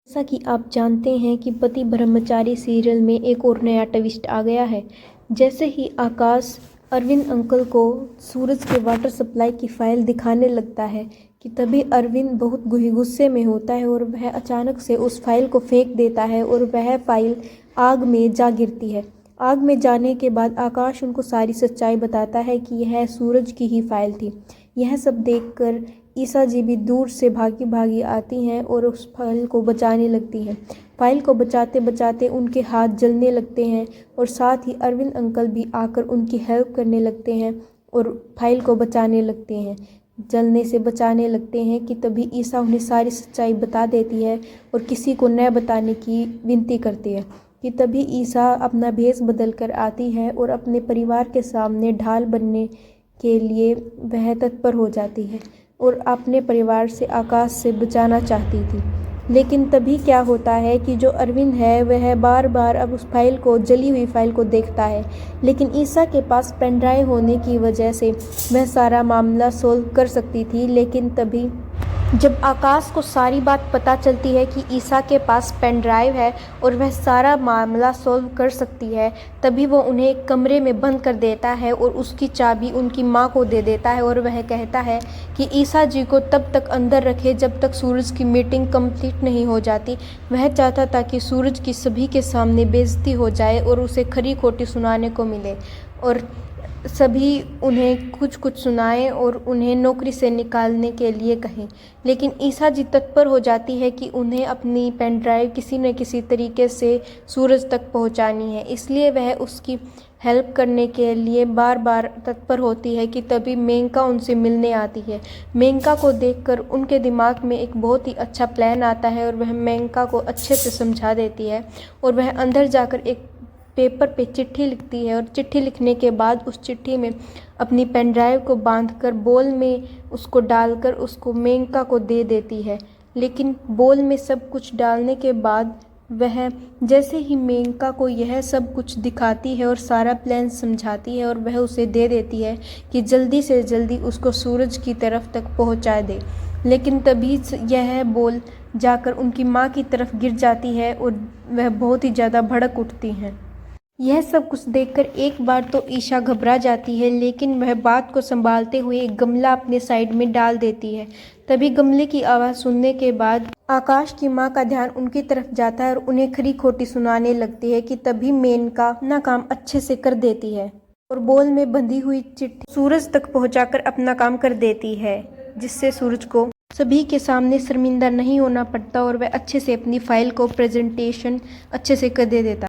जैसा कि आप जानते हैं कि पति ब्रह्मचारी सीरियल में एक और नया ट्विस्ट आ गया है। जैसे ही आकाश अरविंद अंकल को सूरज के वाटर सप्लाई की फाइल दिखाने लगता है कि तभी अरविंद बहुत गुस्से में होता है और वह अचानक से उस फाइल को फेंक देता है और वह फाइल आग में जा गिरती है। आग में जाने के बाद आकाश उनको सारी सच्चाई बताता है कि यह सूरज की ही फाइल थी। यह सब देखकर ईसा जी भी दूर से भागी भागी आती हैं और उस फाइल को बचाने लगती हैं। फाइल को बचाते बचाते उनके हाथ जलने लगते हैं और साथ ही अरविंद अंकल भी आकर उनकी हेल्प करने लगते हैं और फाइल को बचाने लगते हैं, जलने से बचाने लगते हैं कि तभी ईसा उन्हें सारी सच्चाई बता देती है और किसी को न बताने की विनती करती है कि तभी ईसा अपना भेष बदल कर आती है और अपने परिवार के सामने ढाल बनने के लिए वह तत्पर हो जाती है और अपने परिवार से आकाश से बचाना चाहती थी। लेकिन तभी क्या होता है कि जो अरविंद है वह बार बार अब उस फाइल को, जली हुई फाइल को देखता है, लेकिन ईसा के पास पेन ड्राइव होने की वजह से वह सारा मामला सोल्व कर सकती थी। लेकिन तभी जब आकाश को सारी बात पता चलती है कि ईसा के पास पेन ड्राइव है और वह सारा मामला सॉल्व कर सकती है, तभी वो उन्हें एक कमरे में बंद कर देता है और उसकी चाबी उनकी माँ को दे देता है और वह कहता है कि ईसा जी को तब तक अंदर रखे जब तक सूरज की मीटिंग कंप्लीट नहीं हो जाती। वह चाहता था कि सूरज की सभी के सामने बेइज्जती हो जाए और उसे खरी खोटी सुनाने को मिले और सभी उन्हें कुछ कुछ सुनाएं और उन्हें नौकरी से निकालने के लिए कहें। लेकिन ईसा जी तत्पर हो जाती है कि उन्हें अपनी पेन ड्राइव किसी न किसी तरीके से सूरज तक पहुंचानी है, इसलिए वह उसकी हेल्प करने के लिए बार बार तत्पर होती है कि तभी मेनका उनसे मिलने आती है। मेनका को देखकर उनके दिमाग में एक बहुत ही अच्छा प्लान आता है और वह मेनका को अच्छे से समझा देती है और वह अंदर जाकर एक पेपर पे चिट्ठी लिखती है और चिट्ठी लिखने के बाद उस चिट्ठी में अपनी पेन ड्राइव को बांधकर बोल में उसको डालकर उसको मेनका को दे देती है। लेकिन बोल में सब कुछ डालने के बाद वह जैसे ही मेनका को यह सब कुछ दिखाती है और सारा प्लान समझाती है और वह उसे दे देती है कि जल्दी से जल्दी उसको सूरज की तरफ तक पहुंचा दे। लेकिन तभी यह बोल जाकर उनकी माँ की तरफ गिर जाती है और वह बहुत ही ज़्यादा भड़क उठती हैं। यह सब कुछ देखकर एक बार तो ईशा घबरा जाती है, लेकिन वह बात को संभालते हुए एक गमला अपने साइड में डाल देती है। तभी गमले की आवाज़ सुनने के बाद आकाश की माँ का ध्यान उनकी तरफ जाता है और उन्हें खरी खोटी सुनाने लगती है कि तभी मेनका अपना काम अच्छे से कर देती है और बोल में बंधी हुई चिट्ठी सूरज तक पहुंचाकर अपना काम कर देती है, जिससे सूरज को सभी के सामने शर्मिंदा नहीं होना पड़ता और वह अच्छे से अपनी फाइल को प्रेजेंटेशन अच्छे से कर दे देता।